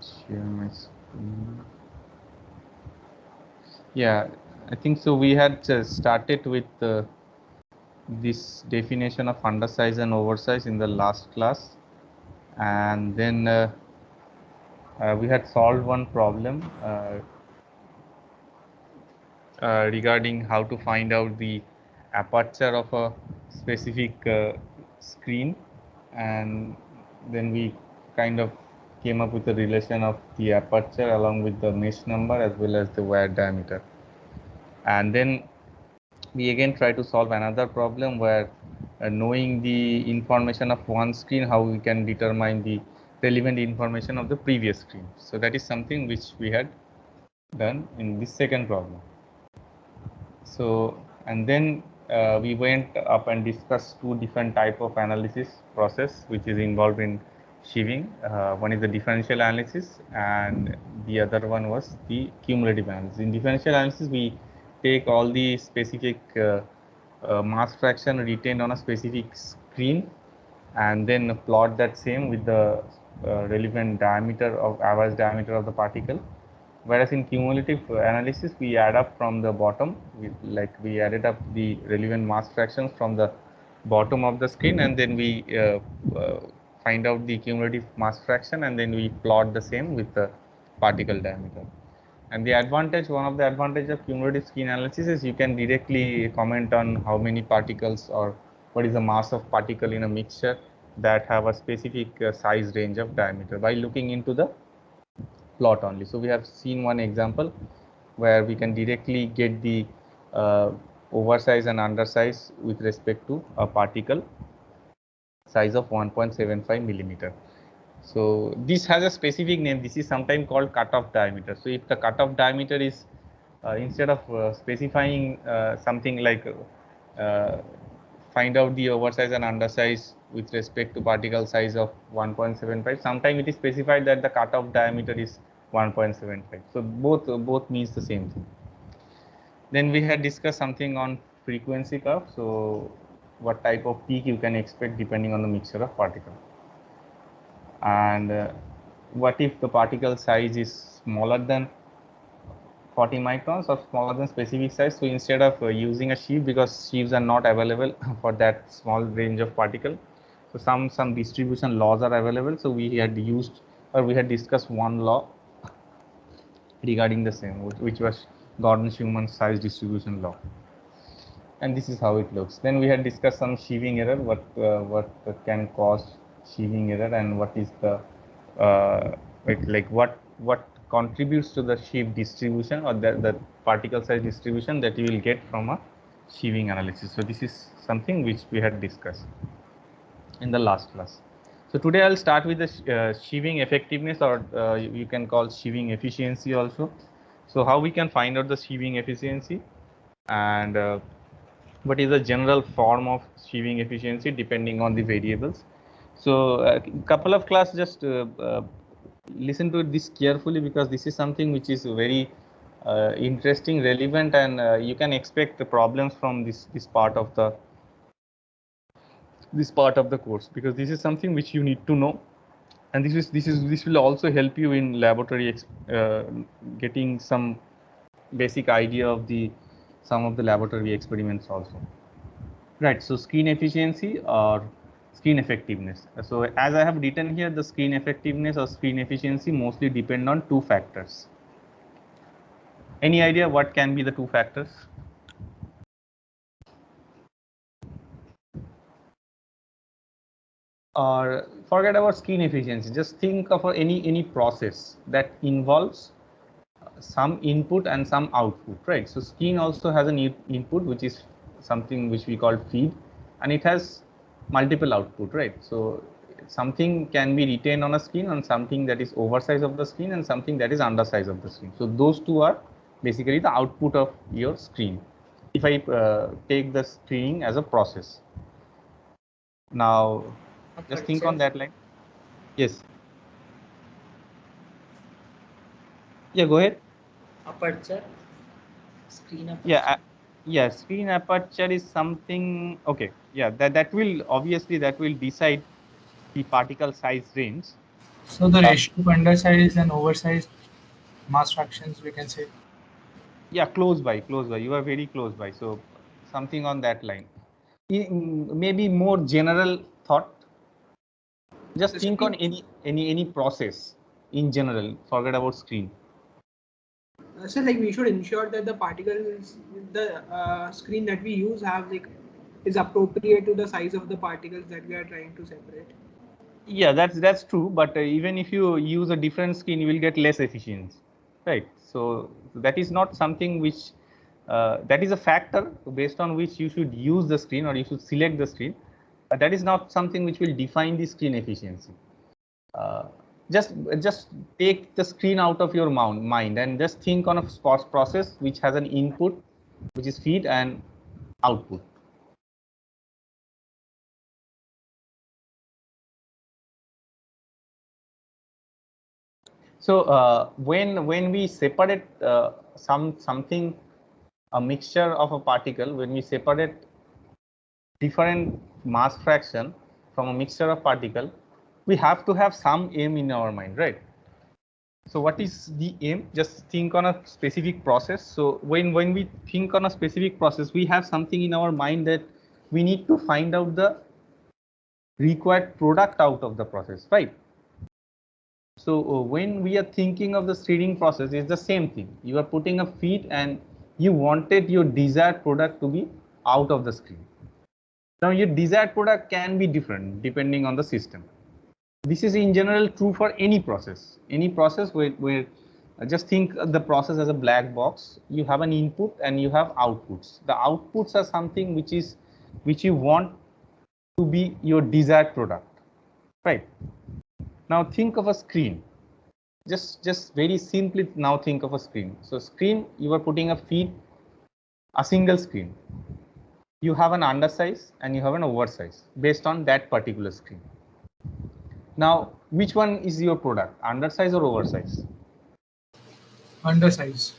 share my screen. Yeah, I think so. We had started with this definition of undersize and oversize in the last class, and then we had solved one problem regarding how to find out the aperture of a specific screen, and then we kind of came up with the relation of the aperture along with the mesh number as well as the wire diameter. And then we again try to solve another problem where knowing the information of one screen, how we can determine the relevant information of the previous screen. So that is something which we had done in this second problem. So, and then we went up and discussed two different type of analysis process which is involved in sheaving. One is the differential analysis and the other one was the cumulative analysis. In differential analysis, we take all the specific mass fraction retained on a specific screen and then plot that same with the relevant diameter of average diameter of the particle. Whereas in cumulative analysis, we add up from the bottom, we added up the relevant mass fractions from the bottom of the screen, and then we find out the cumulative mass fraction, and then we plot the same with the particle diameter. And the advantage, one of the advantage of cumulative screen analysis is you can directly comment on how many particles or what is the mass of particle in a mixture that have a specific size range of diameter by looking into the plot only. So we have seen one example where we can directly get the oversize and undersize with respect to a particle size of 1.75 millimeter. So this has a specific name. This is sometimes called cutoff diameter. So if the cutoff diameter is instead of specifying something like find out the oversize and undersize with respect to particle size of 1.75, sometimes it is specified that the cutoff diameter is 1.75. So both means the same thing. Then we had discussed something on frequency curve. So what type of peak you can expect depending on the mixture of particle. And what if the particle size is smaller than 40 microns or smaller than specific size? So instead of using a sheave, because sheaves are not available for that small range of particle, so some distribution laws are available. So we had used or we had discussed one law regarding the same, which was Gordon-Schumann size distribution law. And this is how it looks. Then we had discussed some sheaving error, what can cause sheaving error, and what is the what contributes to the sheave distribution or the particle size distribution that you will get from a sheaving analysis. So this is something which we had discussed in the last class. So today I'll start with the sheaving effectiveness, or you can call sheaving efficiency also. So how we can find out the sheaving efficiency, and what is the general form of sheaving efficiency depending on the variables. So a couple of class, just listen to this carefully, because this is something which is very interesting, relevant, and you can expect the problems from this part of the course, because this is something which you need to know, and this will also help you in laboratory getting some basic idea of some of the laboratory experiments also. Right, so screen efficiency or screen effectiveness. So as I have written here, the screen effectiveness or screen efficiency mostly depend on two factors. Any idea what can be the two factors? Or forget about screen efficiency, just think of any process that involves some input and some output, right? So screen also has an input, which is something which we call feed, and it has multiple output, right? So something can be retained on a screen, and something that is oversize of the screen, and something that is undersize of the screen. So those two are basically the output of your screen, if I take the screening as a process. Now just think on that line. Yes, yeah, go ahead. Aperture, screen aperture. Yeah, yeah, screen aperture is something, okay, yeah, that will obviously that will decide the particle size range. So the ratio of undersized and oversized mass fractions, we can say. Yeah, close by. You are very close by. So something on that line. Maybe more general thought. Just think on any process in general. Forget about screen. So like we should ensure that the particles, the screen that we use have like is appropriate to the size of the particles that we are trying to separate. Yeah, that's true. But even if you use a different screen, you will get less efficiency, right? So that is not something which that is a factor based on which you should use the screen or you should select the screen. But that is not something which will define the screen efficiency. Uh, just take the screen out of your mind and just think on a process which has an input, which is feed, and output. So when we separate something, a mixture of a particle, when we separate different mass fraction from a mixture of particle, we have to have some aim in our mind, right? So what is the aim? Just think on a specific process. So when we think on a specific process, we have something in our mind that we need to find out the required product out of the process, right? So when we are thinking of the screening process, it's the same thing. You are putting a feed and you wanted your desired product to be out of the screen. Now your desired product can be different depending on the system. This is in general true for any process. Any process where just think of the process as a black box. You have an input and you have outputs. The outputs are something which you want to be your desired product, right? Now think of a screen. Just very simply now think of a screen. So screen, you are putting a feed, a single screen. You have an undersize and you have an oversize based on that particular screen. Now, which one is your product, undersize or oversize? Undersize.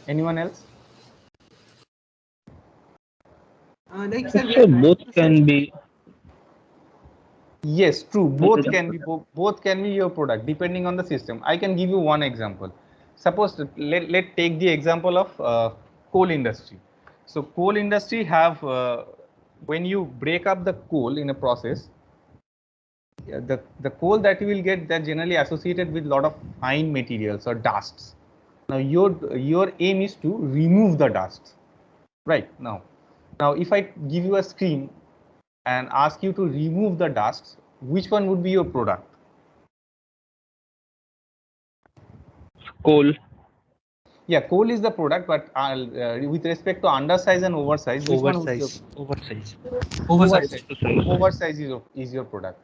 Anyone else? Like sir, So both can be. Yes, true. Both can be your product depending on the system. I can give you one example. Suppose let take the example of coal industry. So coal industry have when you break up the coal in a process, the coal that you will get, that generally associated with a lot of fine materials or dusts. Now your aim is to remove the dust, right? Now if I give you a screen and ask you to remove the dust, which one would be your product? Coal. Yeah, coal is the product, but with respect to undersize and oversize, which one would be your Oversize. oversize is your product.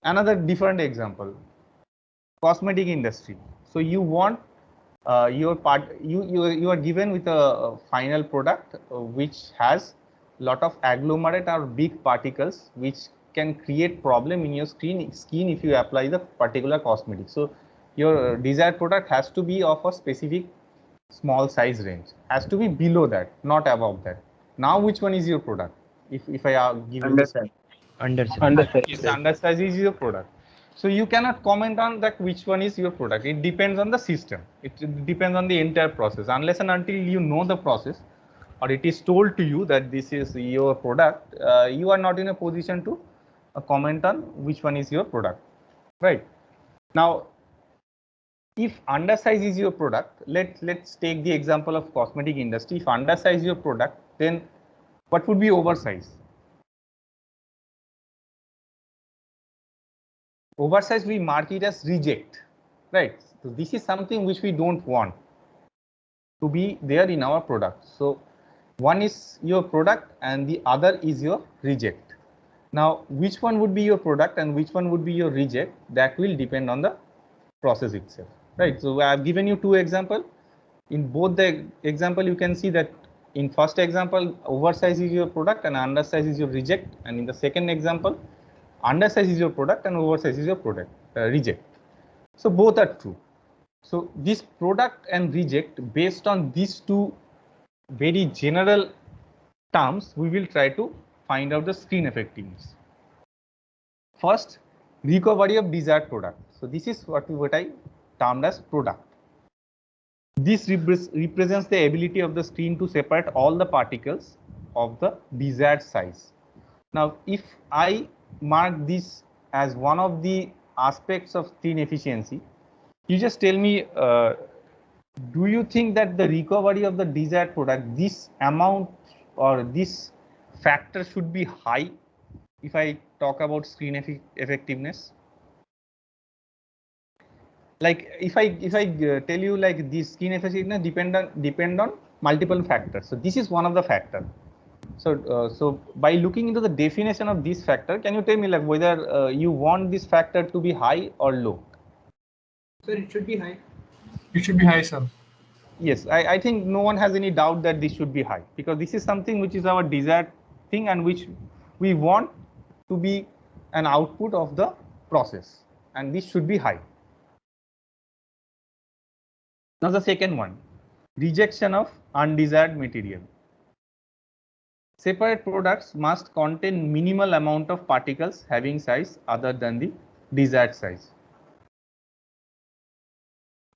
Another different example, cosmetic industry. So you want your part, you are given with a final product which has lot of agglomerate or big particles which can create problem in your skin if you apply the particular cosmetic. So your desired product has to be of a specific small size range, has to be below that, not above that. Now which one is your product? If I give you this Undersize. yes, undersize is your product. So you cannot comment on that which one is your product. It depends on the system. It depends on the entire process. Unless and until you know the process, or it is told to you that this is your product, you are not in a position to comment on which one is your product, right? Now, if undersize is your product, let's take the example of cosmetic industry. If undersize your product, then what would be oversize? Oversize, we mark it as reject, right? So this is something which we don't want to be there in our product. So one is your product and the other is your reject. Now which one would be your product and which one would be your reject, that will depend on the process itself, right? So I have given you two examples. In both the example, you can see that in first example, oversize is your product and undersize is your reject, and in the second example, undersize is your product and oversize is your product reject. So both are true. So this product and reject, based on these two very general terms, we will try to find out the screen effectiveness. First, recovery of desired product. So this is what I termed as product. This represents the ability of the screen to separate all the particles of the desired size. Now, if I mark this as one of the aspects of screen efficiency, you just tell me, do you think that the recovery of the desired product, this amount or this factor should be high if I talk about screen effectiveness? Like if I tell you like this screen effectiveness depend on multiple factors. So this is one of the factor. So by looking into the definition of this factor, can you tell me like whether you want this factor to be high or low? Sir, it should be high. It should be high, sir. Yes, I think no one has any doubt that this should be high, because this is something which is our desired thing and which we want to be an output of the process, and this should be high. Now the second one, rejection of undesired material. Separate products must contain minimal amount of particles having size other than the desired size.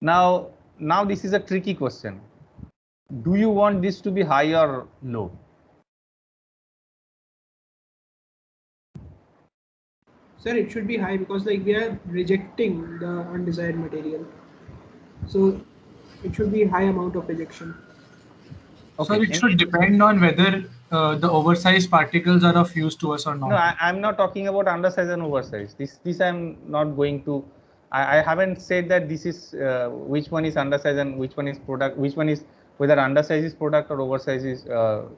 Now this is a tricky question. Do you want this to be high or low? Sir, it should be high because like we are rejecting the undesired material. So it should be high amount of rejection. Okay. So it should depend on whether the oversized particles are of use to us or not. No, I'm not talking about undersize and oversize. This I'm not going to. I haven't said that this is which one is undersize and which one is product. Which one is whether undersize is product or oversize is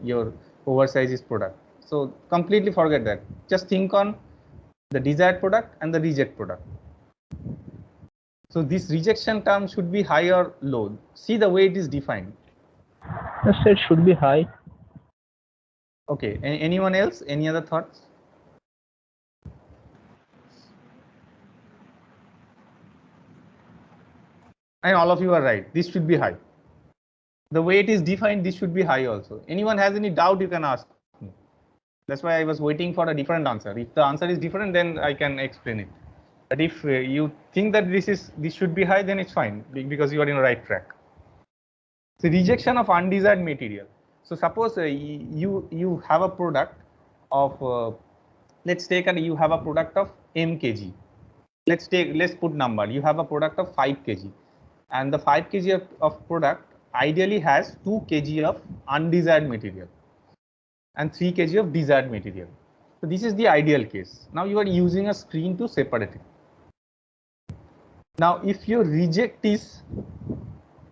your oversize is product. So completely forget that. Just think on the desired product and the reject product. So this rejection term should be high or low. See the way it is defined. Yes, it should be high. Okay. Anyone else? Any other thoughts? And all of you are right. This should be high. The way it is defined, this should be high also. Anyone has any doubt, you can ask me. That's why I was waiting for a different answer. If the answer is different, then I can explain it. But if you think that this should be high, then it's fine because you are in the right track. So rejection of undesired material. So suppose you have a product of let's take you have a product of m kg. Let's put number. You have a product of 5 kg, and the 5 kg of product ideally has 2 kg of undesired material and 3 kg of desired material. So this is the ideal case. Now you are using a screen to separate it. Now if your reject is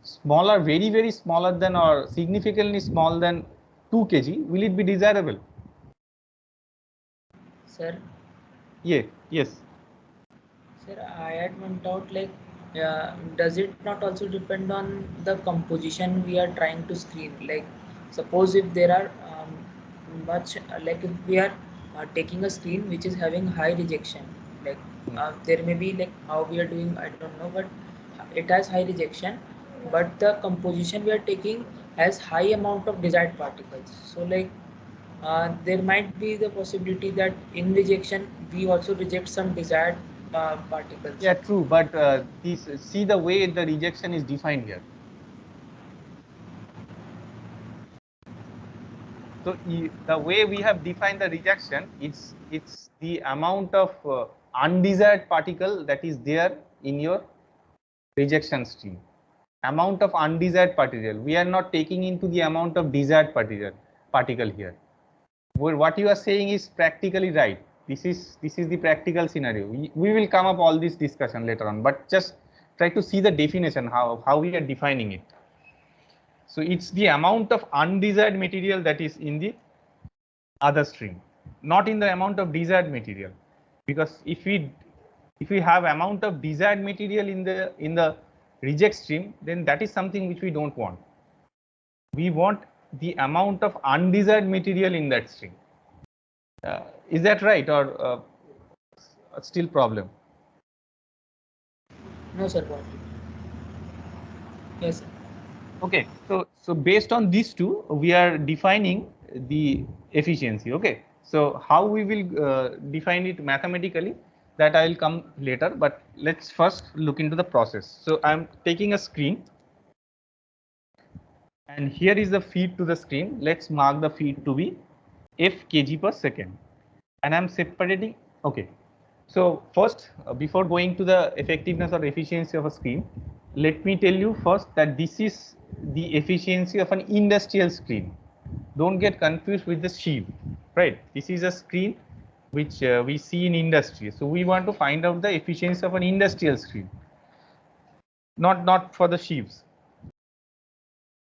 smaller, very, very smaller than or significantly smaller than 2 kg, will it be desirable? Sir? Yeah, yes. Sir, I had one doubt, like, does it not also depend on the composition we are trying to screen? Like, suppose if there are like if we are taking a screen which is having high rejection, like there may be like how we are doing, I don't know, but it has high rejection, but the composition we are taking has high amount of desired particles. So like there might be the possibility that in rejection we also reject some desired particles. Yeah, true, but see the way the rejection is defined here. So the way we have defined the rejection, it's the amount of undesired particle that is there in your rejection stream. Amount of undesired particle. We are not taking into the amount of desired particle here. Well, what you are saying is practically right. This is the practical scenario. We will come up all this discussion later on, but just try to see the definition, how we are defining it. So it's the amount of undesired material that is in the other stream, not in the amount of desired material. Because if we have amount of desired material in the reject stream, then that is something which we don't want. We want the amount of undesired material in that stream. Is that right, or still problem? No, sir. What? Yes, sir. Okay, so based on these two, we are defining the efficiency. Okay, so how we will define it mathematically? that I'll come later, but let's first look into the process. So I'm taking a screen, and here is the feed to the screen. Let's mark the feed to be f kg per second, and I'm separating. Okay. So first, before going to the effectiveness or efficiency of a screen, let me tell you first that this is the efficiency of an industrial screen. Don't get confused with the sheave, right? This is a screen which we see in industry. So we want to find out the efficiency of an industrial screen, not for the sheaves.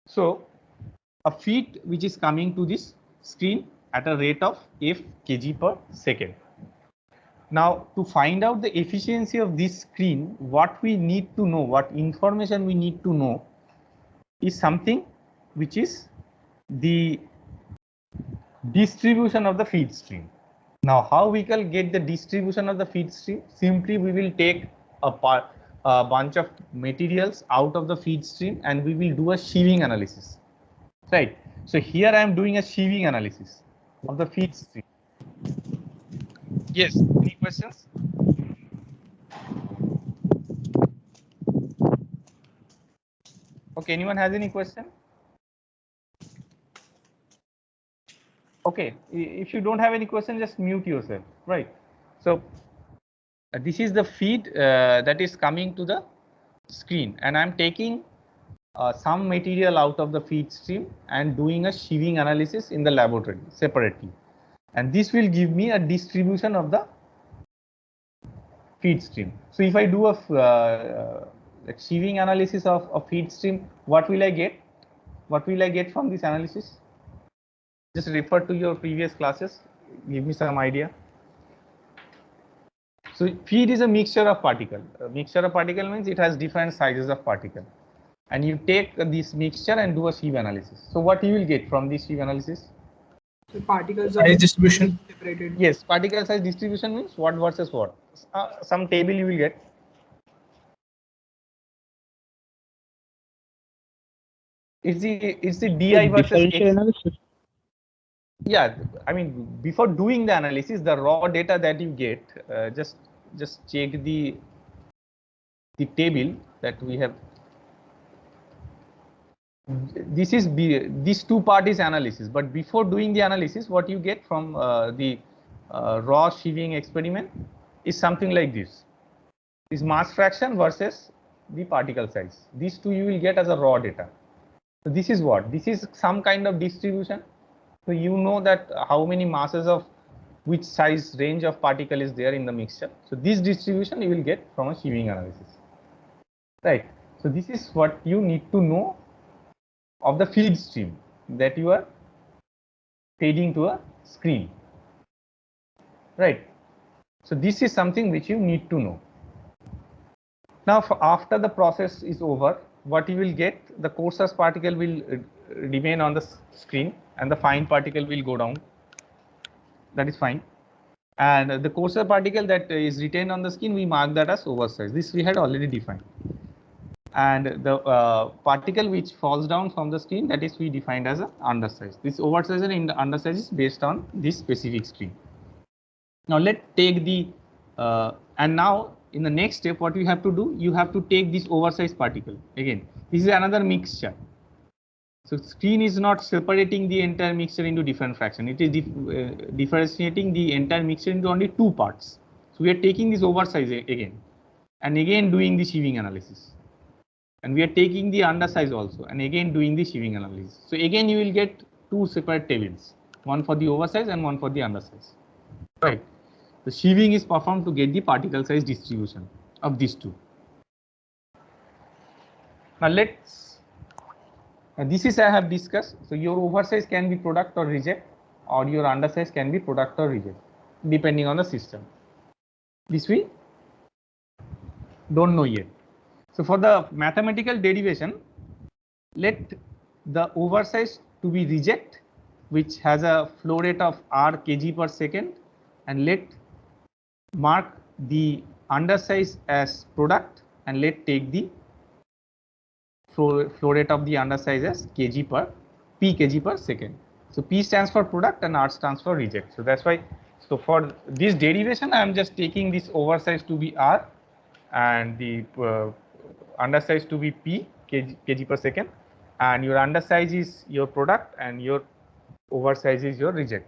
So a feed which is coming to this screen at a rate of f kg per second. Now, to find out the efficiency of this screen, what we need to know, what information we need to know is something which is the distribution of the feed stream. Now, how we can get the distribution of the feed stream? Simply, we will take a bunch of materials out of the feed stream and we will do a sheaving analysis, right? So here I am doing a sheaving analysis of the feed stream. Yes, any questions? Okay, anyone has any question? Okay, if you don't have any question, just mute yourself, right? So this is the feed that is coming to the screen, and I'm taking some material out of the feed stream and doing a sheaving analysis in the laboratory separately, and this will give me a distribution of the feed stream. So if I do a sheaving analysis of a feed stream, what will I get? What will I get from this analysis? Just refer to your previous classes, give me some idea. So feed is a mixture of particle. A mixture of particle means it has different sizes of particle, and you take this mixture and do a sieve analysis. So what you will get from this sieve analysis? So particles Size distribution separated. Yes, particle size distribution means what versus what. Some table you will get. It's the DI versus differential X. analysis. Yeah, I mean, before doing the analysis, the raw data that you get, just check the table that we have. This is these two parties analysis, but before doing the analysis, what you get from the raw sheaving experiment is something like this. Is mass fraction versus the particle size. These two you will get as a raw data. So this is what? This is some kind of distribution. So you know that how many masses of which size range of particle is there in the mixture. So this distribution you will get from a sheaving analysis, right? So this is what you need to know of the feed stream that you are feeding to a screen, right? So this is something which you need to know. Now, after the process is over, what you will get, the coarser particle will remain on the screen and the fine particle will go down. That is fine. And the coarser particle that is retained on the skin, we mark that as oversize. This we had already defined. And the particle which falls down from the screen, that is we defined as an undersize. This oversize and undersize is based on this specific screen. Now let's take the and now in the next step, what you have to do, you have to take this oversized particle. Again, this is another mixture. So screen is not separating the entire mixture into different fractions. It is differentiating the entire mixture into only two parts. So we are taking this oversize again and again doing the sheaving analysis. And we are taking the undersize also and again doing the sheaving analysis. So again you will get two separate tables, one for the oversize and one for the undersize. Right. The sheaving is performed to get the particle size distribution of these two. Now let's, this is I have discussed. So your oversize can be product or reject, or your undersize can be product or reject, depending on the system. This we don't know yet. So for the mathematical derivation, let the oversize to be reject, which has a flow rate of R kg per second, and let mark the undersize as product, and let take the flow rate of the undersize as P kg per second. So P stands for product and R stands for reject. So that's why So for this derivation, I am just taking this oversize to be R and the undersize to be P kg per second, and your undersize is your product and your oversize is your reject.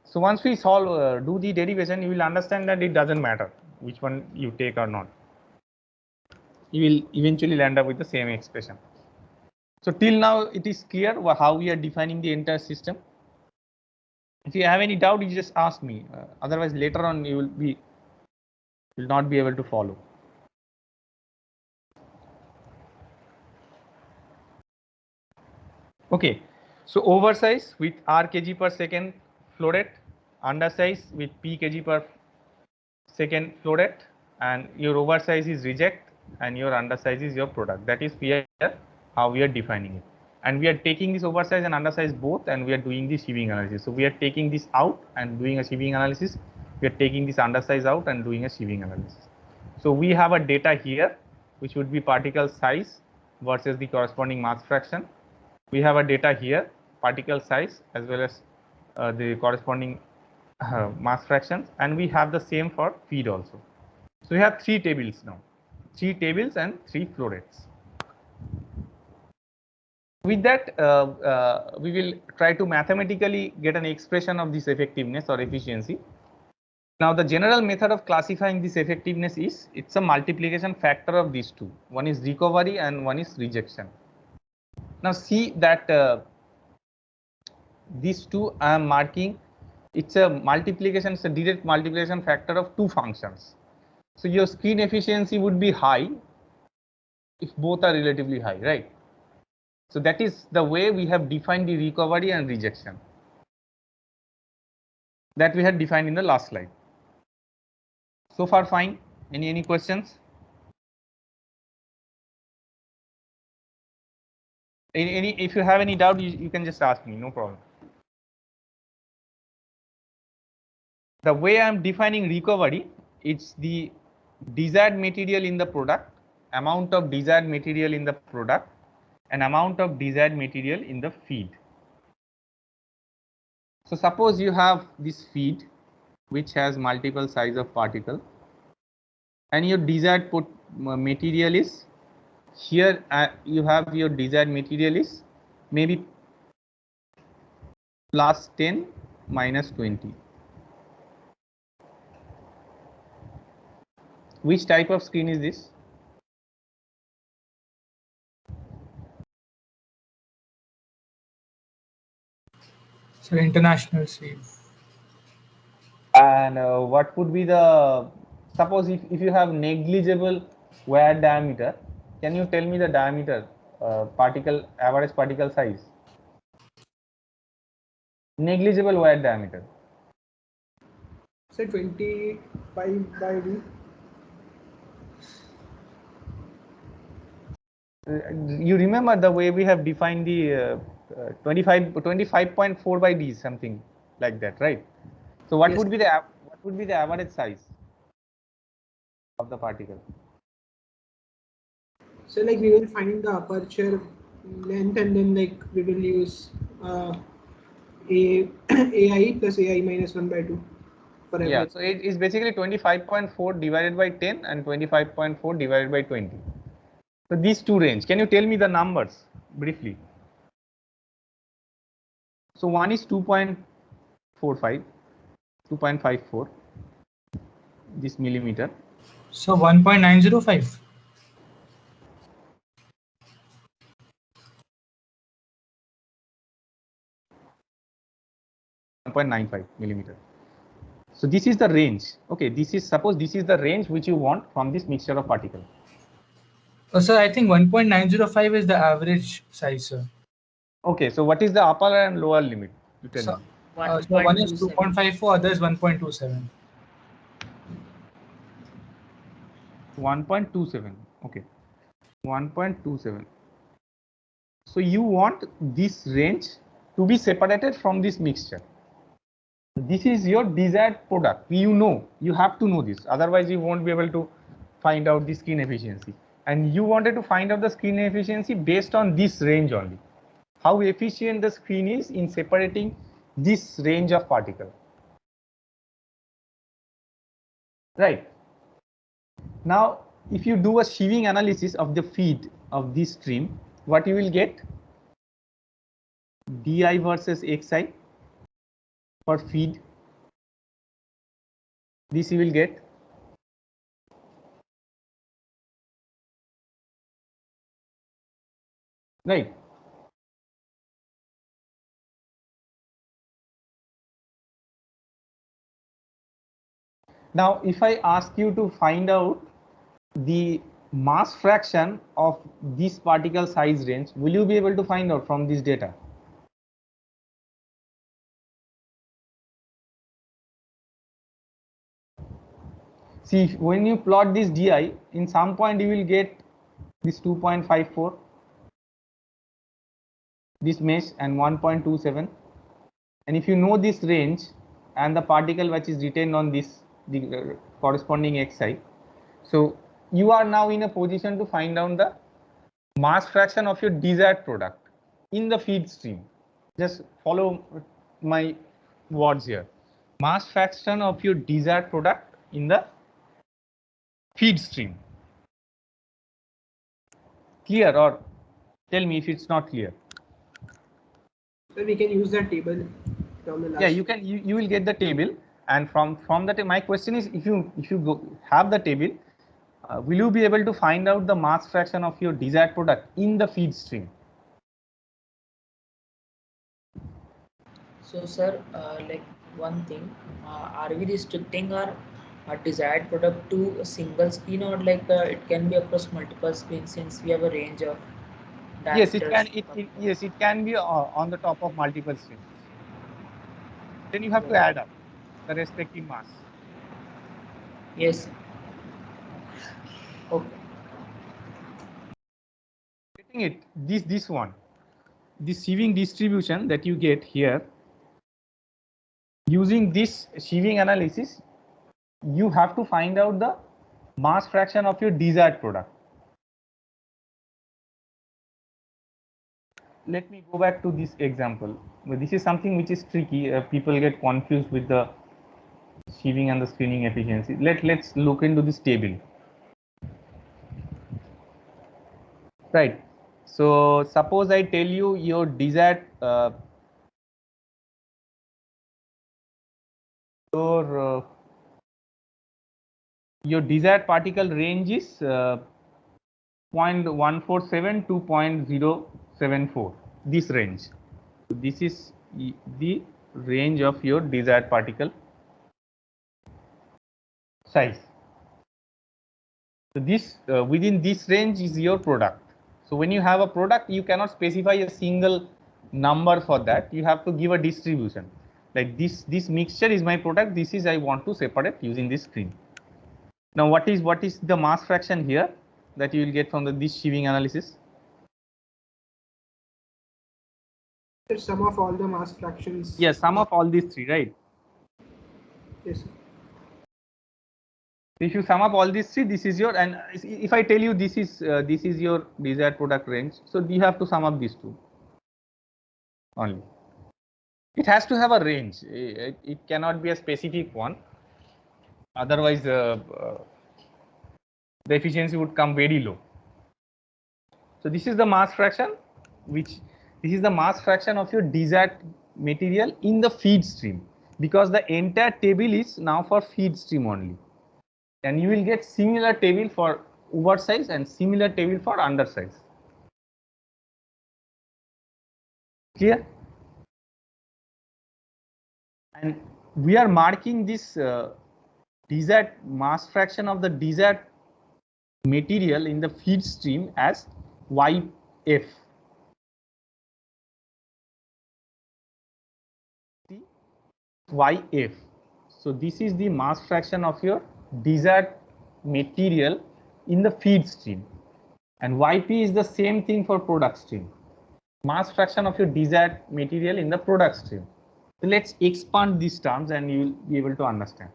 So once we solve do the derivation, you will understand that it doesn't matter which one you take or not. You will eventually land up with the same expression. So till now it is clear how we are defining the entire system. If you have any doubt, you just ask me. Otherwise, later on you will not be able to follow. Okay, so oversize with R kg per second flow rate, undersize with P kg per second flow rate, and your oversize is reject and your undersize is your product. That is how we are defining it. And we are taking this oversize and undersize both, and we are doing the sieving analysis. So we are taking this out and doing a sieving analysis. We are taking this undersize out and doing a sieving analysis. So we have a data here, which would be particle size versus the corresponding mass fraction. We have a data here, particle size as well as the corresponding mass fractions, and we have the same for feed also. So we have 3 tables now, 3 tables and 3 flow rates. With that, we will try to mathematically get an expression of this effectiveness or efficiency. Now, the general method of classifying this effectiveness is, it's a multiplication factor of these two. One is recovery and one is rejection. Now, see that these two I am marking, it's a multiplication, it's a direct multiplication factor of 2 functions. So your screen efficiency would be high if both are relatively high, right? So that is the way we have defined the recovery and rejection that we had defined in the last slide. So far fine. Any questions? If you have any doubt, you can just ask me, no problem. The way I am defining recovery, it's the desired material in the product, amount of desired material in the product, and amount of desired material in the feed. So suppose you have this feed which has multiple size of particle, and your desired material is here. You have your desired material is maybe plus 10 minus 20. Which type of screen is this? So international sieve. And what would be the, suppose if you have negligible wire diameter, can you tell me the diameter, average particle size? Negligible wire diameter. Say 25 by D. You remember the way we have defined the 25.4 by D, something like that, right? So what would be the average size of the particle? So like we will find the aperture length, and then like we will use AI plus AI minus 1 by 2 for average. Yeah, so it is basically 25.4 divided by 10 and 25.4 divided by 20. So these two range, can you tell me the numbers briefly? So one is 2.45, 2.54, this millimeter. So 1.905. millimeter. So this is the range. Okay, suppose this is the range which you want from this mixture of particles. So I think 1.905 is the average size, sir. Okay, so what is the upper and lower limit? You tell me. So one is 2.54, other is 1.27. 1.27. Okay, 1.27. So you want this range to be separated from this mixture. This is your desired product. You have to know this, otherwise you won't be able to find out the screen efficiency. And you wanted to find out the screen efficiency based on this range only. How efficient the screen is in separating this range of particles. right? Now, if you do a sieving analysis of the feed of this stream, what you will get? Di versus xi for feed. This you will get. Right. Now, if I ask you to find out the mass fraction of this particle size range, will you be able to find out from this data? See, when you plot this di, in some point you will get this 2.54, this mesh, and 1.27. And if you know this range and the particle which is retained on this, the corresponding xi, so you are now in a position to find out the mass fraction of your desired product in the feed stream. Just follow my words here. Mass fraction of your desired product in the feed stream. Clear, or tell me if it's not clear. So we can use that table from the last. Yeah, you can. You will get the table, and from that, my question is, if you have the table, will you be able to find out the mass fraction of your desired product in the feed stream? So, sir, like one thing, are we restricting our desired product to a single screen, or like it can be across multiple screens since we have a range of Yes, it can. diameters? Yes, it can be on the top of multiple streams. Then you have to add up the respective mass. Yes. Okay. Getting it? This one, this sieving distribution that you get here. Using this sieving analysis, you have to find out the mass fraction of your desired product. Let me go back to this example. This is something which is tricky. People get confused with the sieving and the screening efficiency. Let's look into this table. Right. So suppose I tell you your desired your desired particle range is 0.147 to 0.074, this range. So this is the range of your desired particle size. So this within this range is your product. So when you have a product, you cannot specify a single number for that. You have to give a distribution. Like this mixture is my product. This is I want to separate using this screen. Now what is the mass fraction here that you will get from this sieving analysis? The sum of all the mass fractions. Yes, sum of all these three, right? Yes, sir. If you sum up all these three, this is your, and if I tell you this is your desired product range, so you have to sum up these two only. It has to have a range. It cannot be a specific one. Otherwise, the efficiency would come very low. So this is the mass fraction, this is the mass fraction of your desired material in the feed stream, because the entire table is now for feed stream only. And you will get similar table for oversize and similar table for undersize. Clear? And we are marking this desired mass fraction of the desired material in the feed stream as YF. YF. So this is the mass fraction of your desired material in the feed stream, and YP is the same thing for product stream. Mass fraction of your desired material in the product stream. So let's expand these terms and you will be able to understand.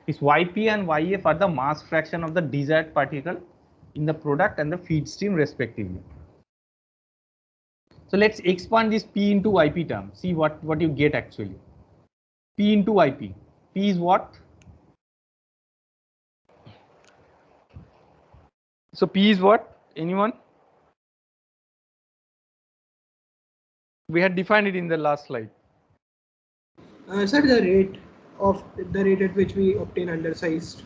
This YP and YF are the mass fraction of the desired particle in the product and the feed stream respectively. So let's expand this P into YP term. See what you get actually. P into YP. P is what? So P is what? Anyone? We had defined it in the last slide. Sir, the rate at which we obtain undersized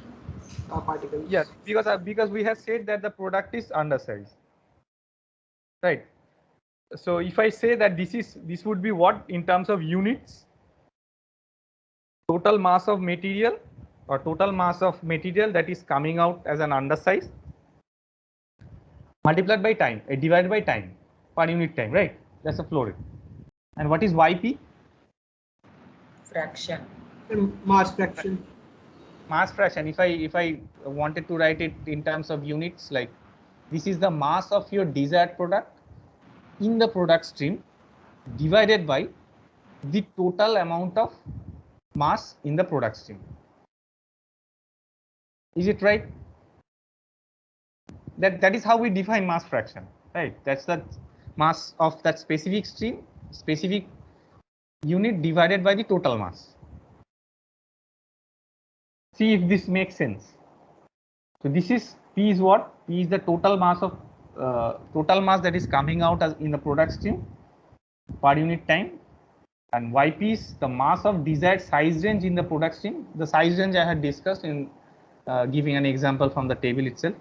particles. Yes, because we have said that the product is undersized, right? So if I say that this would be what in terms of units, total mass of material or total mass of material that is coming out as an undersize multiplied by time, divided by time per unit time, right? That's the flow rate. And what is YP? Fraction. And mass fraction. Mass fraction. If I wanted to write it in terms of units, like this is the mass of your desired product in the product stream divided by the total amount of mass in the product stream. Is it right? That is how we define mass fraction, right? That's the mass of that specific stream, specific unit divided by the total mass. See if this makes sense. So this is P is what? P is the total mass of total mass that is coming out as in the product stream per unit time, and YP is the mass of desired size range in the product stream. The size range I had discussed in giving an example from the table itself.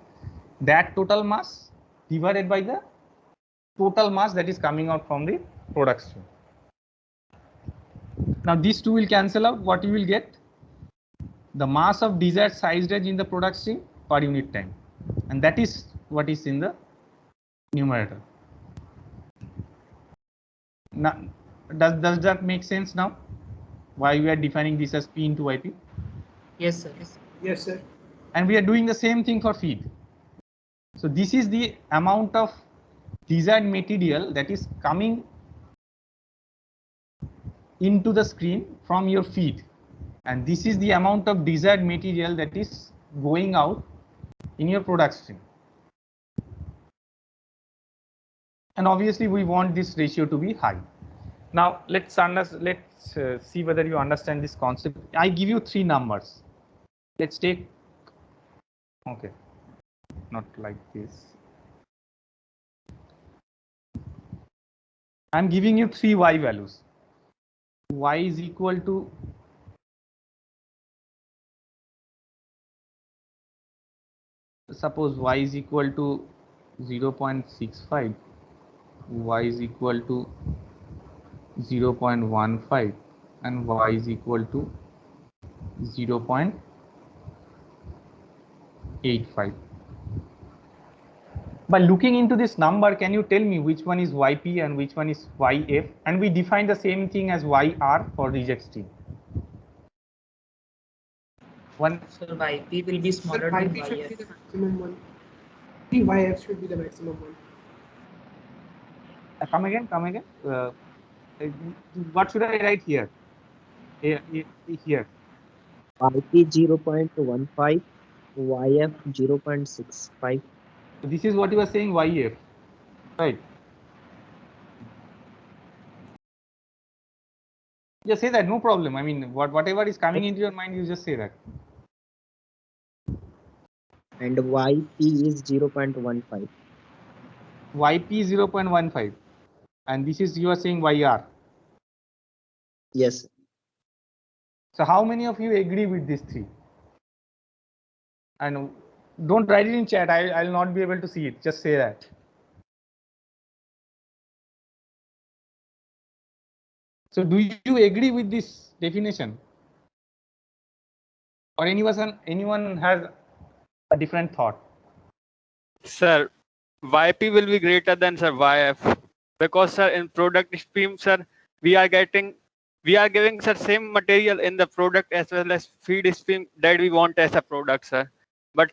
That total mass divided by the total mass that is coming out from the product stream. Now these two will cancel out. What you will get? The mass of desired size range in the product stream per unit time, and that is what is in the numerator. Now, does that make sense now? Why we are defining this as P into YP? Yes, sir. Yes, sir. And we are doing the same thing for feed. So this is the amount of desired material that is coming into the screen from your feed, and this is the amount of desired material that is going out in your product stream. And obviously we want this ratio to be high. Now let's see whether you understand this concept. I give you three numbers. Let's take, okay, not like this. I'm giving you three Y values. Y is equal to suppose Y is equal to 0.65, Y is equal to 0.15, and Y is equal to 0.85. By looking into this number, can you tell me which one is YP and which one is YF? And we define the same thing as YR for reject stream. One. So YP will be smaller Sir, than YP should be YF. the maximum one. The YF should be the maximum one. Come again. What should I write here? Here. YP 0.15, YF 0.65. So this is what you are saying, YF, right? Just say that, no problem. I mean, whatever is coming into your mind, you just say that. And YP is 0.15. YP 0.15, and this is you are saying YR. Yes. So how many of you agree with these three? And don't write it in chat. I'll not be able to see it. Just say that. So do you agree with this definition? Or anyone has a different thought? Sir, YP will be greater than sir YF, because sir in product stream, sir, we are giving sir same material in the product as well as feed stream that we want as a product, sir. But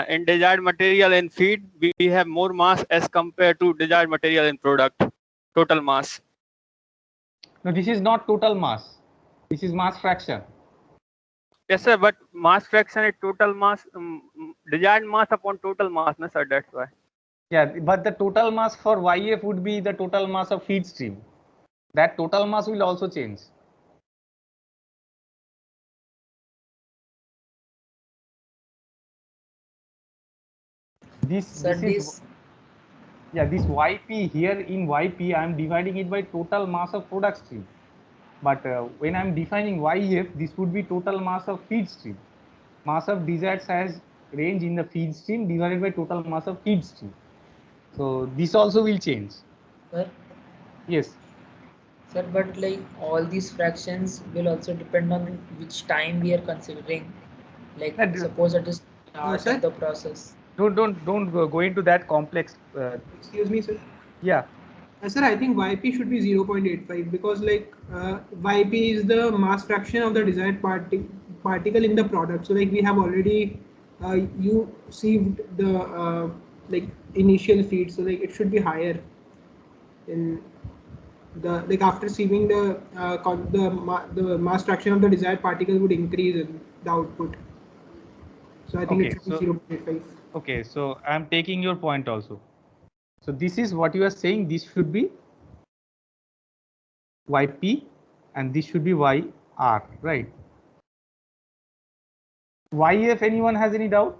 in desired material in feed, we have more mass as compared to desired material in product, total mass. No, this is not total mass. This is mass fraction. Yes, sir, but mass fraction is total mass, desired mass upon total mass, no, sir, that's why. Yeah, but the total mass for YF would be the total mass of feed stream. That total mass will also change. Sir, this yp here, in yp I am dividing it by total mass of product stream, but when I am defining yf, this would be total mass of feed stream. Mass of desired size range in the feed stream divided by total mass of feed stream. So this also will change. Sir? Yes. Sir, but like all these fractions will also depend on which time we are considering. Like suppose at the start of the process. Don't go into that complex. Excuse me, sir. Yeah. Sir, I think YP should be 0.85 because like YP is the mass fraction of the desired particle in the product. So like we have already you received the like initial feed, so like it should be higher in the like after receiving the mass fraction of the desired particle would increase in the output. So I think it should be 0.85. Okay, so I'm taking your point also. So this is what you are saying. This should be YP and this should be YR, right? YF, anyone has any doubt?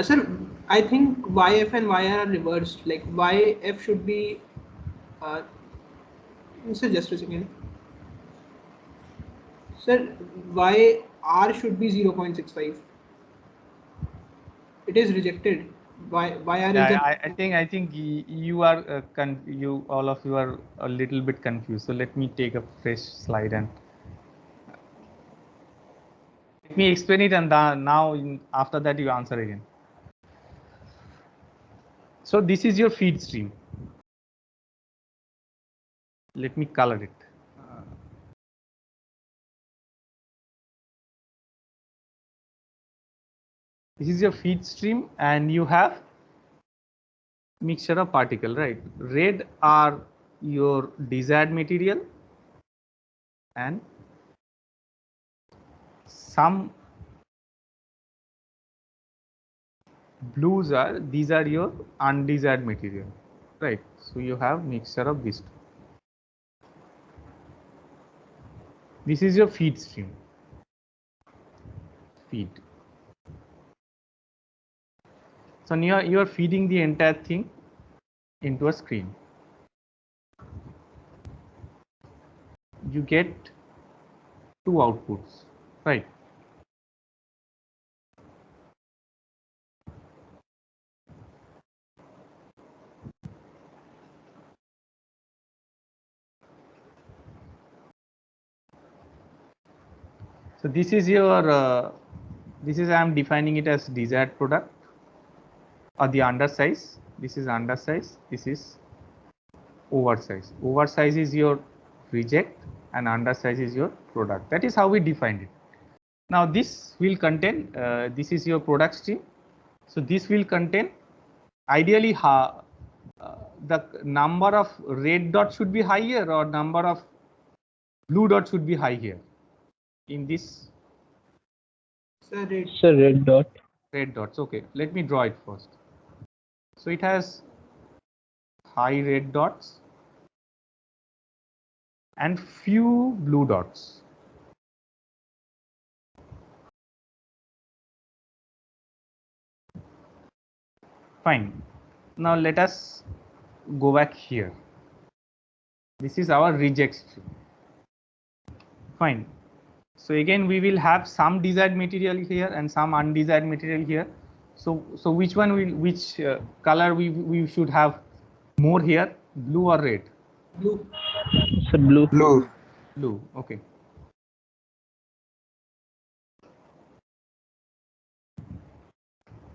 Sir, I think YF and YR are reversed. Like YF should be, sir, just a second. Sir, YR should be 0.65. It is rejected. YR is I think you are you all of you are a little bit confused. So let me take a fresh slide and let me explain it, and now after that you answer again. So this is your feed stream. Let me color it. This is your feed stream and you have mixture of particle, right? Red are your desired material and some blues are, these are your undesired material, right? So you have mixture of these two. This is your feed stream. Feed. So now you are feeding the entire thing into a screen. You get two outputs, right? So this is your this is, I am defining it as desired product or the undersize. This is undersize. This is oversize. Oversize is your reject and undersize is your product. That is how we defined it. Now this will contain, this is your product stream. So this will contain, ideally the number of red dots should be higher or number of blue dots should be high here in this. Sir, red dot. Red dots. Okay, let me draw it first. So it has high red dots and few blue dots. Fine. Now let us go back here. This is our reject stream. Fine. So again we will have some desired material here and some undesired material here. So which one will, which color we should have more here, blue or red? Blue. Sir, blue. Blue. Blue. Okay.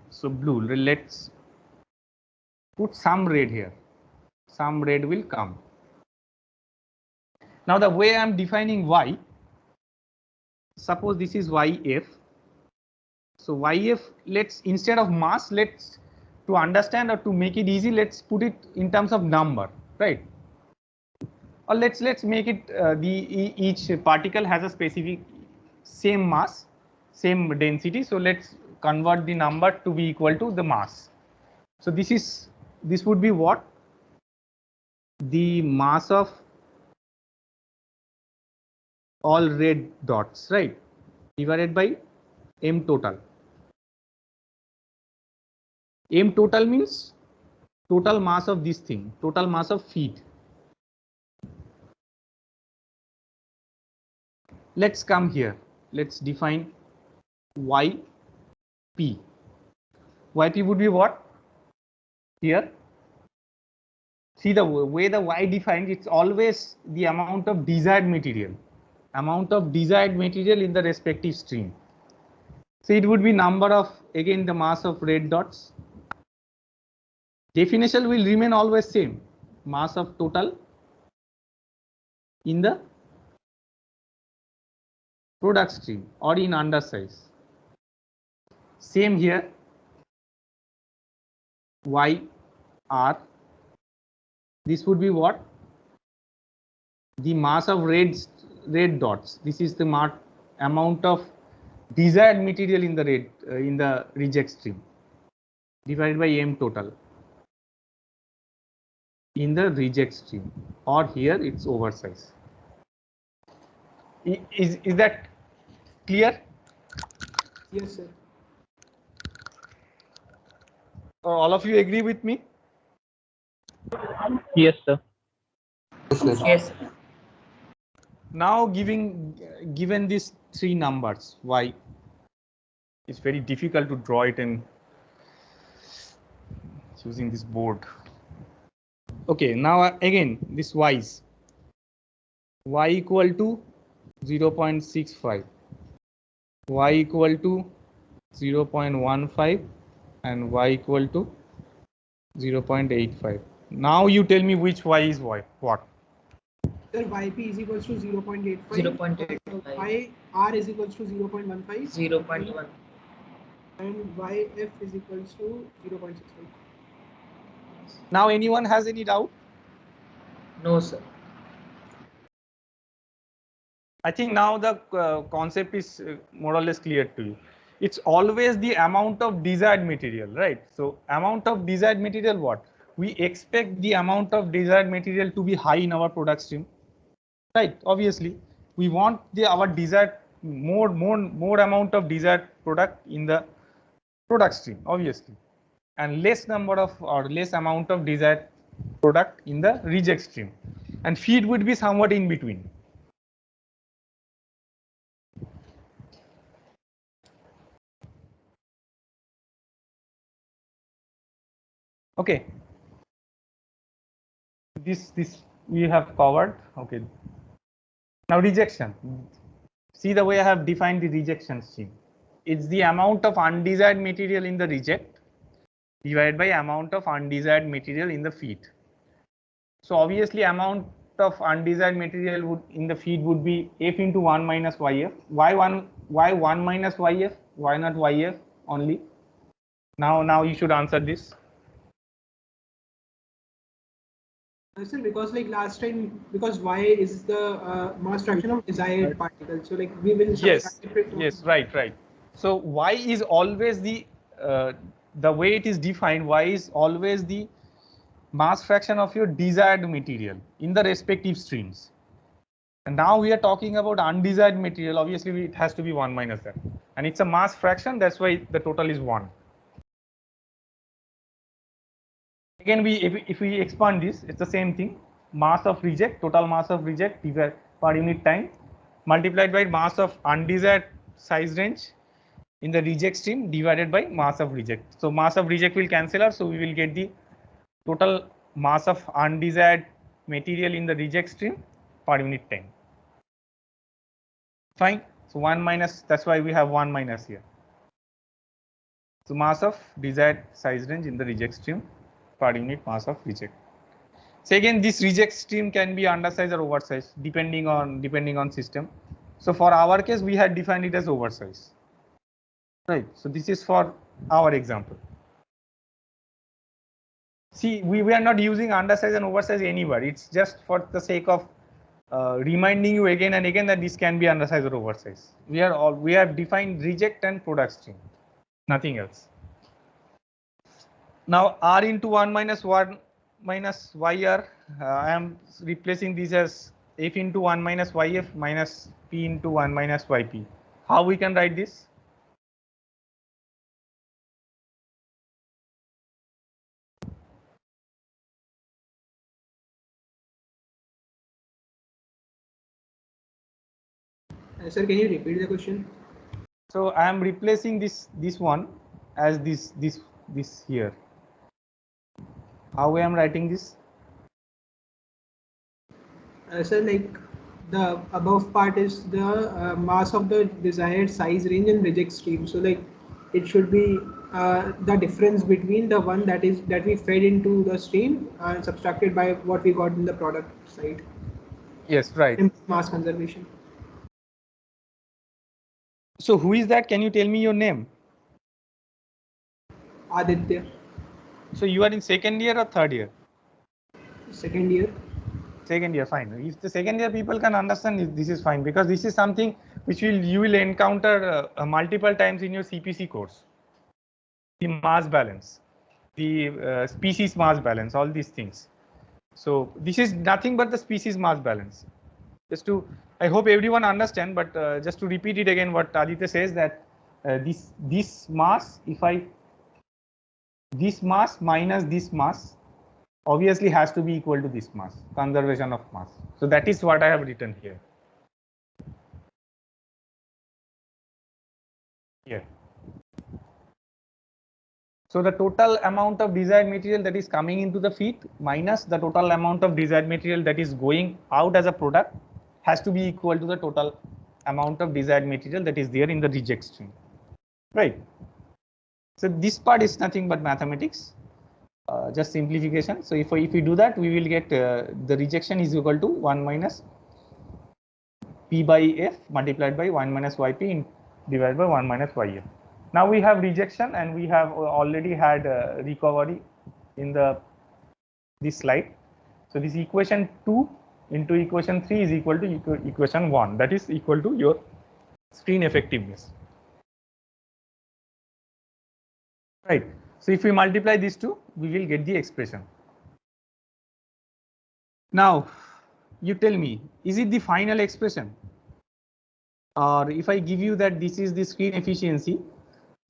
So blue. Let's put some red here. Some red will come. Now the way I am defining Y, suppose this is YF. So YF, let's, instead of mass, let's, to understand or to make it easy, let's put it in terms of number, right? Or let's make it each particle has a specific same mass, same density. So let's convert the number to be equal to the mass. So this would be what? The mass of all red dots, right? Divided by M total. M total means total mass of this thing, total mass of feed. Let's come here. Let's define YP. YP would be what? Here. See the way the Y defined, it's always the amount of desired material. Amount of desired material in the respective stream. So it would be number of, again, the mass of red dots. Definition will remain always same. Mass of total in the product stream or in undersize. Same here. YR. This would be what? The mass of red dots. This is the amount of desired material in the reject stream divided by M total in the reject stream, or here it's oversize. Is that clear? Yes, sir. All of you agree with me? Yes, sir. Yes. Now given these three numbers, Y, it's very difficult to draw it in using this board. Okay, now again this Y's. Y equal to 0.65, Y equal to 0.15, and Y equal to 0.85. Now you tell me which Y is what? Sir, YP is equals to 0.85. 0.85. YR is equals to 0.15. 0.1. And YF is equals to 0.65. Now anyone has any doubt? No, sir. I think now the concept is more or less clear to you. It's always the amount of desired material, right? So amount of desired material, what? We expect the amount of desired material to be high in our product stream, right? Obviously, we want our desired more amount of desired product in the product stream, obviously, and less number of or less amount of desired product in the reject stream, and feed would be somewhat in between. Okay, this we have covered. Okay, now rejection. See the way I have defined the rejection stream. It's the amount of undesired material in the reject divided by amount of undesired material in the feed. So obviously amount of undesired material in the feed would be F into 1 minus YF. Why 1 minus YF? Why not YF only? Now you should answer this. Sir, because like last time, because Y is the mass fraction of desired particle, so like we will yes, right. So Y is always the way it is defined. Y is always the mass fraction of your desired material in the respective streams. And now we are talking about undesired material. Obviously, it has to be 1 minus that, and it's a mass fraction. That's why the total is 1. Again, if we expand this, it's the same thing. Mass of reject, total mass of reject per unit time, multiplied by mass of undesired size range in the reject stream divided by mass of reject. So mass of reject will cancel out, so we will get the total mass of undesired material in the reject stream per unit time. Fine. So 1 minus, that's why we have 1 minus here. So mass of desired size range in the reject stream per unit mass of reject. So again, this reject stream can be undersize or oversize depending on system. So for our case, we had defined it as oversize. Right. So this is for our example. See, we are not using undersize and oversize anywhere. It's just for the sake of reminding you again and again that this can be undersize or oversize. We have defined reject and product stream, nothing else. Now R into 1 minus YR, I am replacing this as F into 1 minus YF minus P into 1 minus YP. How we can write this? Sir, can you repeat the question? So I am replacing this one as this here. How I am writing this? Sir, like the above part is the mass of the desired size range and reject stream. So like it should be the difference between the one that we fed into the stream and subtracted by what we got in the product side. Yes, right. Simple mass conservation. So who is that? Can you tell me your name? Aditya. So you are in second year or third year? Second year. Second year, fine. If the second year people can understand this is fine, because this is something which you will encounter multiple times in your CPC course. The mass balance, the species mass balance, all these things. So this is nothing but the species mass balance. Just to, I hope everyone understand, but just to repeat it again, what Aditya says, that this mass, this mass minus this mass obviously has to be equal to this mass, conservation of mass. So that is what I have written here. Here. So the total amount of desired material that is coming into the feed minus the total amount of desired material that is going out as a product has to be equal to the total amount of desired material that is there in the reject stream. Right. So this part is nothing but mathematics. Just simplification. So if we do that, we will get the rejection is equal to 1 minus P by F multiplied by 1 minus Yp divided by 1 minus Yf. Now we have rejection and we have already had recovery in this slide. So this equation 2 into equation 3 is equal to equation 1. That is equal to your screen effectiveness. Right. So if we multiply these two, we will get the expression. Now, you tell me, is it the final expression? Or if I give you that this is the screen efficiency,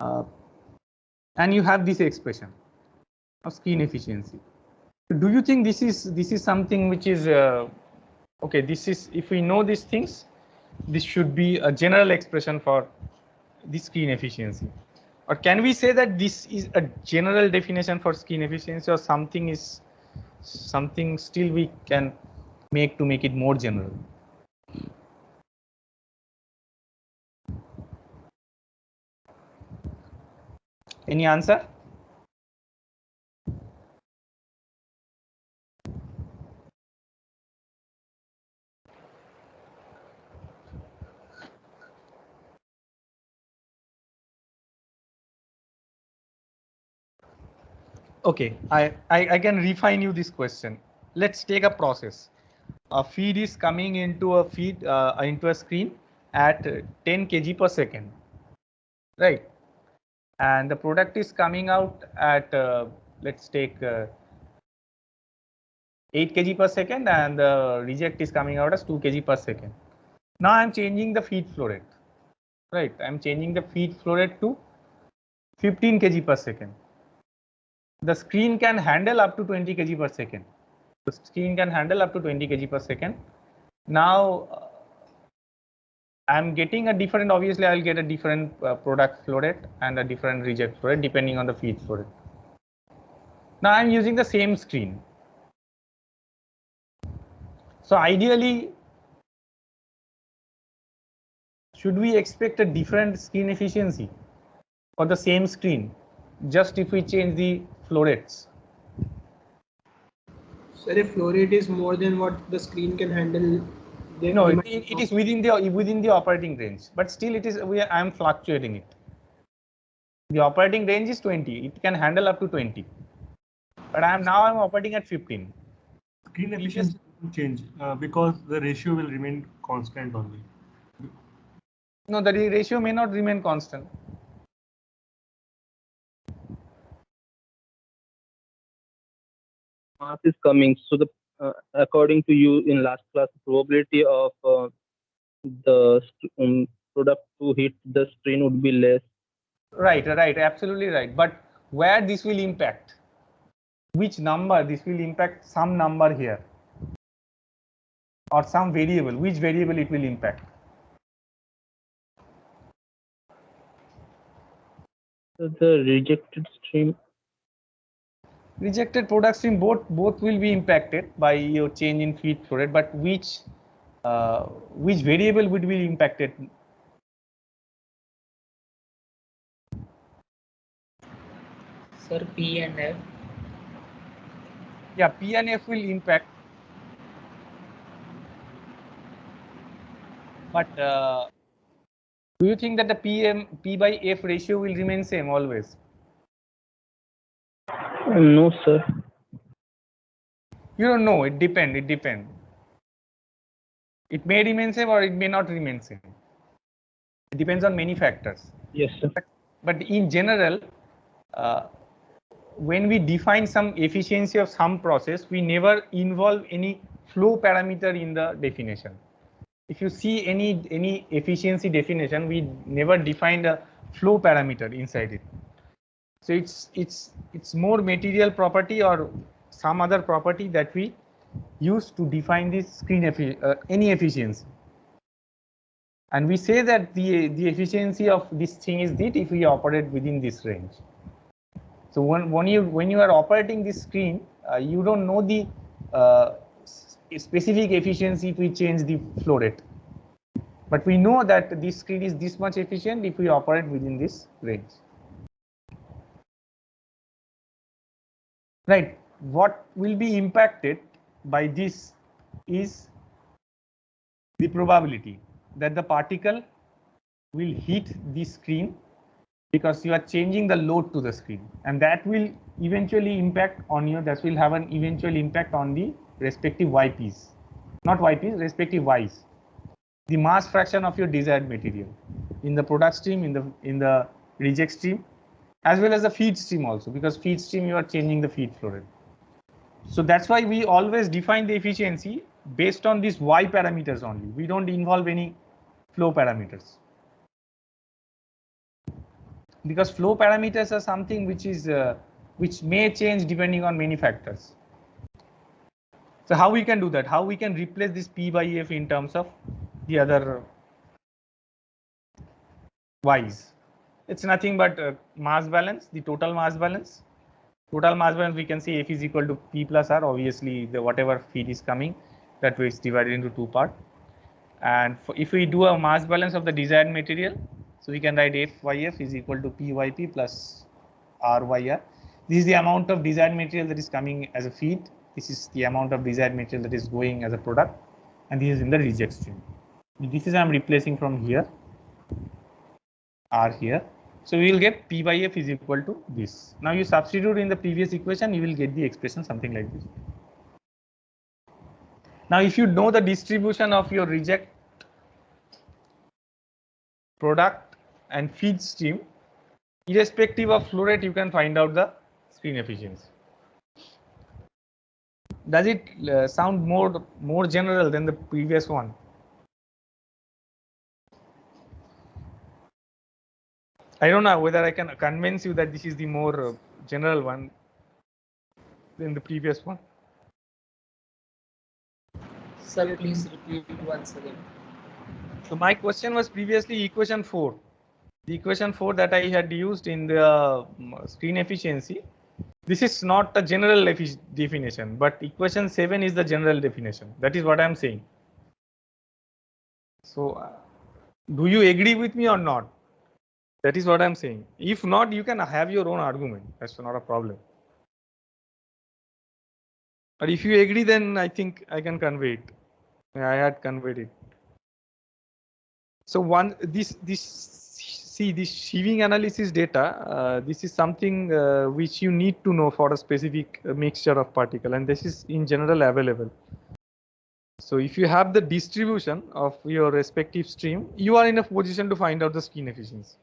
and you have this expression of screen efficiency, do you think this is something which is okay? This is, if we know these things, this should be a general expression for the screen efficiency. Or can we say that this is a general definition for screen efficiency, or something still we can make to make it more general? Any answer? Okay, I can refine you this question. Let's take a process. A feed is coming into a screen at 10 kg per second, right? And the product is coming out at let's take 8 kg per second, and the reject is coming out as 2 kg per second. Now I'm changing the feed flow rate, right? I'm changing the feed flow rate to 15 kg per second. The screen can handle up to 20 kg per second. The screen can handle up to 20 kg per second. Now I'm getting a different, obviously I'll get a different product flow rate and a different reject flow rate depending on the feed flow rate. Now I'm using the same screen. So ideally, should we expect a different screen efficiency for the same screen, just if we change the flow rates? So if flow rate is more than what the screen can handle, then no, it is within the operating range, but still it is I am fluctuating it. The operating range is 20. It can handle up to 20, but I'm operating at 15. Screen efficiency will change because the ratio will remain constant only. No, the ratio may not remain constant. Mass is coming, so the according to you in last class, probability of the product to hit the screen would be less. Right, absolutely right. But where this will impact? Which number this will impact? Some number here, or some variable. Which variable it will impact? The rejected stream. Rejected product stream, both will be impacted by your change in feed flow rate, but which variable would be impacted? Sir, P and F. Yeah, P and F will impact, but do you think that the P by F ratio will remain same always? No, sir. You don't know. It depends. It depends. It may remain same or it may not remain same. It depends on many factors. Yes, sir. But in general, when we define some efficiency of some process, we never involve any flow parameter in the definition. If you see any efficiency definition, we never defined a flow parameter inside it. So it's more material property or some other property that we use to define this screen any efficiency. And we say that the efficiency of this thing is that if we operate within this range. So when you are operating this screen, you don't know the specific efficiency if we change the flow rate. But we know that this screen is this much efficient if we operate within this range. Right. What will be impacted by this is the probability that the particle will hit the screen, because you are changing the load to the screen, and that will eventually impact on you. That will have an eventual impact on the respective YPs, not YPs, respective Ys, the mass fraction of your desired material in the product stream, in the reject stream, as well as the feed stream also, because feed stream you are changing the feed flow rate. So that's why we always define the efficiency based on these Y parameters only. We don't involve any flow parameters, because flow parameters are something which may change depending on many factors. So how we can do that? How we can replace this P by F in terms of the other Y's? It's nothing but mass balance, the total mass balance. Total mass balance, we can say F is equal to P plus R. Obviously, the whatever feed is coming, that way it's divided into two parts. And if we do a mass balance of the desired material, so we can write FYF is equal to PYP plus RYR. This is the amount of desired material that is coming as a feed. This is the amount of desired material that is going as a product, and this is in the reject stream. This is I'm replacing from here, R here. So we will get P by F is equal to this. Now you substitute in the previous equation, you will get the expression something like this. Now if you know the distribution of your reject, product and feed stream, irrespective of flow rate, you can find out the screen efficiency. Does it sound more general than the previous one? I don't know whether I can convince you that this is the more general one than the previous one. Sir, please repeat once again. So my question was previously equation 4. The equation 4 that I had used in the screen efficiency. This is not a general definition, but equation 7 is the general definition. That is what I am saying. So do you agree with me or not? That is what I'm saying. If not, you can have your own argument. That's not a problem. But if you agree, then I think I can convey it. I had conveyed it. So this sheaving analysis data, this is something which you need to know for a specific mixture of particle, and this is in general available. So if you have the distribution of your respective stream, you are in a position to find out the screen efficiency.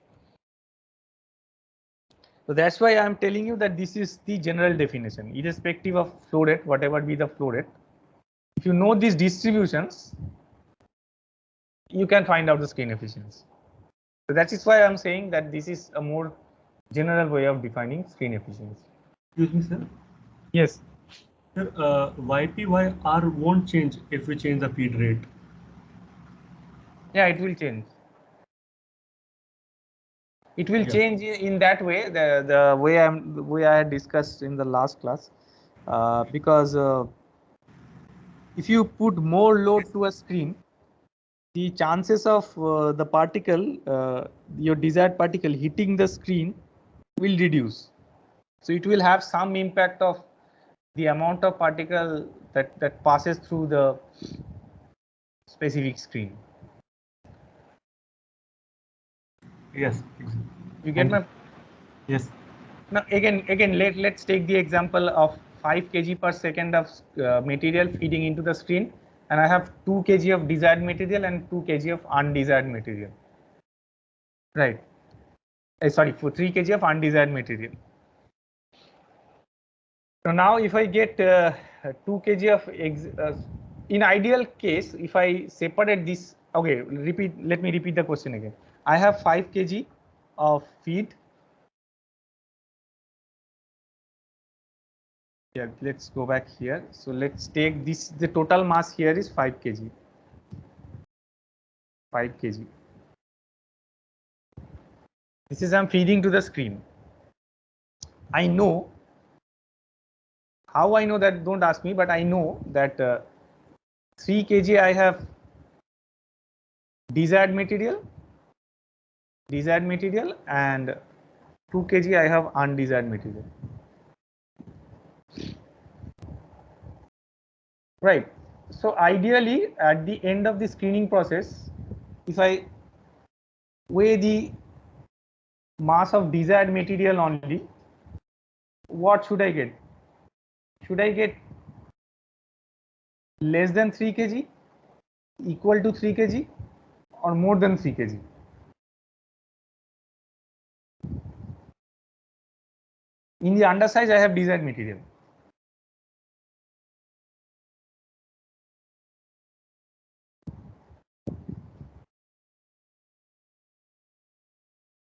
So that's why I'm telling you that this is the general definition, irrespective of flow rate, whatever be the flow rate. If you know these distributions, you can find out the screen efficiency. So that is why I'm saying that this is a more general way of defining screen efficiency. Excuse me, sir. Yes. Sir, YPYR won't change if we change the feed rate. Yeah, it will change. It will Yeah. change in that way, the way I had discussed in the last class, because if you put more load to a screen, the chances of the particle, your desired particle hitting the screen will reduce. So it will have some impact of the amount of particle that passes through the specific screen. Yes. You get my? Yes. Now again let's take the example of 5 kg per second of material feeding into the screen, and I have 2 kg of desired material and 2 kg of undesired material. Right. Sorry, for 3 kg of undesired material. So now if I get 2 kg of in ideal case, if I separate this, okay, let me repeat the question again. I have 5 kg of feed. Yeah, let's go back here. So let's take this, the total mass here is 5 kg. 5 kg. This is I'm feeding to the screen. I know, how I know that, don't ask me, but I know that 3 kg I have desired material, and 2 kg I have undesired material. Right. So ideally, at the end of the screening process, if I weigh the mass of desired material only, what should I get? Should I get less than 3 kg, equal to 3 kg, or more than 3 kg? In the undersize, I have desired material.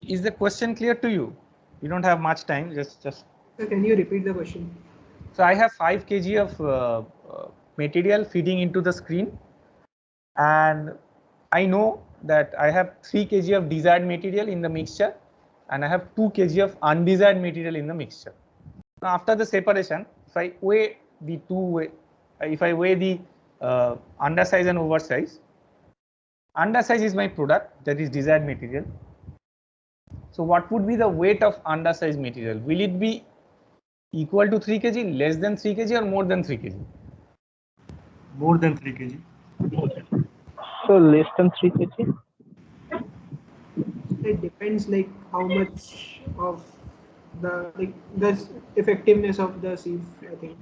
Is the question clear to you? We don't have much time. Just. So can you repeat the question? So I have 5 kg of material feeding into the screen, and I know that I have 3 kg of desired material in the mixture, and I have 2 kg of undesired material in the mixture. Now after the separation, if I weigh the if I weigh the undersize and oversize, undersize is my product, that is desired material. So what would be the weight of undersized material? Will it be equal to 3 kg, less than 3 kg, or more than 3 kg? More than 3 kg. So less than 3 kg? It depends like how much of the effectiveness of the sieve, I think.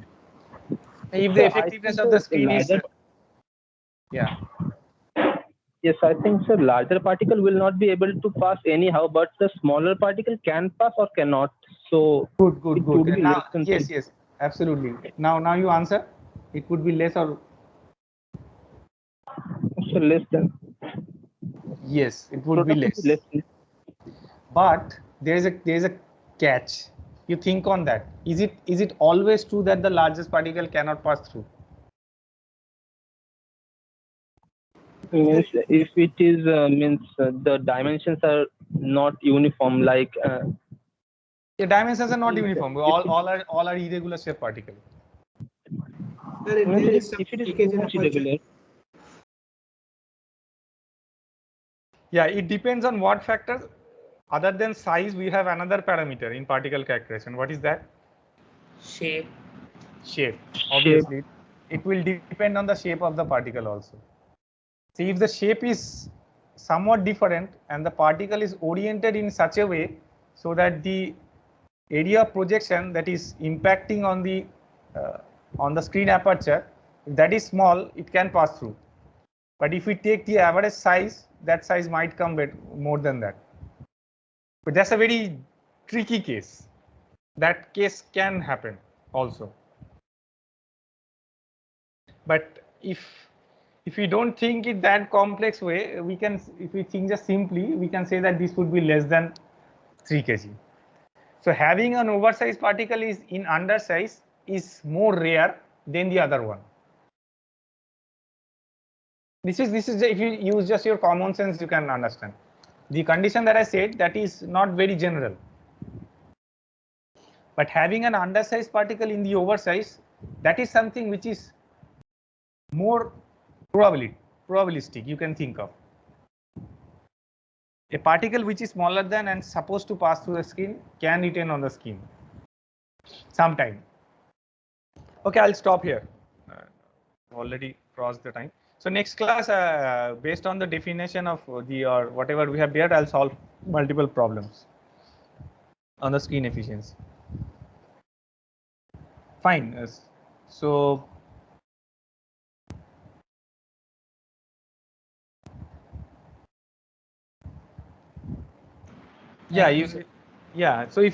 If the So effectiveness of the screen is, yeah. Yes, I think so. Larger particle will not be able to pass anyhow, but the smaller particle can pass or cannot. So Good. it would be Now, less than yes, absolutely. Now you answer. It would be less or? So less than. Yes, it would be less. But there is a catch. You think on that. Is it always true that the largest particle cannot pass through? Means if it is the dimensions are not uniform, like the dimensions are not uniform. All are irregular shape particle. If it is too much irregular. Yeah, it depends on what factors. Other than size, we have another parameter in particle characterization. What is that? Shape. Obviously, it will depend on the shape of the particle also. See, if the shape is somewhat different and the particle is oriented in such a way so that the area of projection that is impacting on the screen aperture, if that is small, it can pass through. But if we take the average size, that size might come more than that. But that's a very tricky case. That case can happen also. But if we don't think it that complex way, we can, if we think just simply, we can say that this would be less than 3 kg. So having an oversized particle is in undersize is more rare than the other one. This is if you use just your common sense, you can understand. The condition that I said, that is not very general. But having an undersized particle in the oversize, that is something which is more probabilistic you can think of. A particle which is smaller than and supposed to pass through the skin can retain on the skin sometime. Okay, I'll stop here. Already crossed the time. So next class, based on the definition of the or whatever we have there, I'll solve multiple problems on the screen efficiency. Fine. So yeah, Thank you, sir. yeah. So if